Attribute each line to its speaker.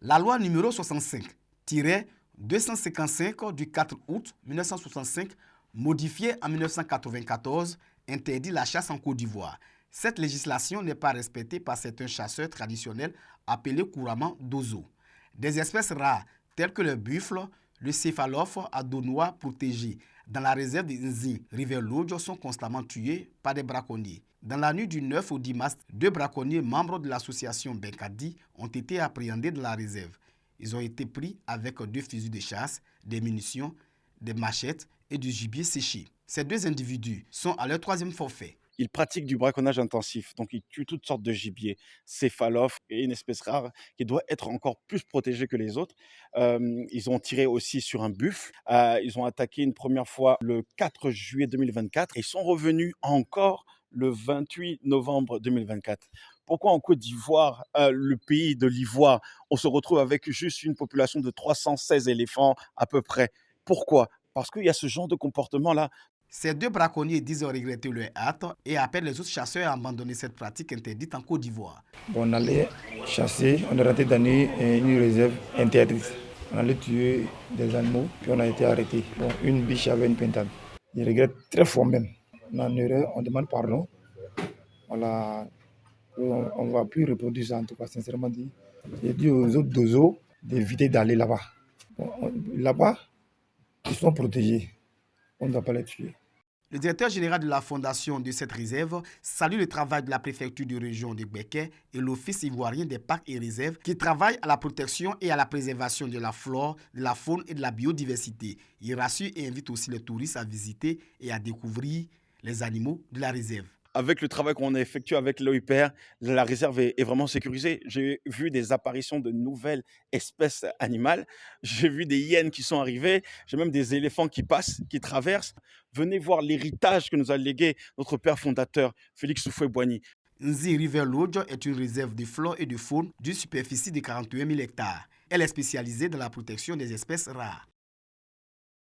Speaker 1: La loi numéro 65-255 du 4 août 1965, modifiée en 1994, interdit la chasse en Côte d'Ivoire. Cette législation n'est pas respectée par certains chasseurs traditionnels appelés couramment d'ozo. Des espèces rares telles que le buffle, le céphalophe à dos noir protégé dans la réserve de Nzi River-Lodge sont constamment tuées par des braconniers. Dans la nuit du 9 au 10 mars, 2 braconniers membres de l'association Benkadi ont été appréhendés dans la réserve. Ils ont été pris avec 2 fusils de chasse, des munitions, des machettes et du gibier séché. Ces 2 individus sont à leur 3e forfait.
Speaker 2: Ils pratiquent du braconnage intensif, donc ils tuent toutes sortes de gibier, céphalophes et une espèce rare qui doit être encore plus protégée que les autres. Ils ont tiré aussi sur un buffle. Ils ont attaqué une première fois le 4 juillet 2024 et ils sont revenus encore le 28 novembre 2024. Pourquoi en Côte d'Ivoire, le pays de l'ivoire, on se retrouve avec juste une population de 316 éléphants à peu près? Pourquoi? Parce qu'il y a ce genre de comportement-là.
Speaker 1: Ces 2 braconniers disent regretter leur acte et appellent les autres chasseurs à abandonner cette pratique interdite en Côte d'Ivoire.
Speaker 3: On allait chasser, on est rentré dans une réserve interdite. On allait tuer des animaux, puis on a été arrêté. Bon, une biche avait une pintade. Je regrette très fort même. On en erreur, on demande pardon. Voilà, on ne va plus reproduire ça en tout cas, sincèrement dit. J'ai dit aux autres d'ozo d'éviter d'aller là-bas. Bon, là-bas, ils sont protégés. On ne va pas les tuer.
Speaker 1: Le directeur général de la fondation de cette réserve salue le travail de la préfecture de région de Békay et l'Office ivoirien des parcs et réserves qui travaillent à la protection et à la préservation de la flore, de la faune et de la biodiversité. Il rassure et invite aussi les touristes à visiter et à découvrir les animaux de la réserve.
Speaker 2: Avec le travail qu'on a effectué avec l'OIPR, la réserve est vraiment sécurisée. J'ai vu des apparitions de nouvelles espèces animales. J'ai vu des hyènes qui sont arrivées. J'ai même des éléphants qui passent, qui traversent. Venez voir l'héritage que nous a légué notre père fondateur, Félix Houphouët-Boigny.
Speaker 1: Nzi River-Lodge est une réserve de flore et de faune d'une superficie de 41 000 hectares. Elle est spécialisée dans la protection des espèces rares.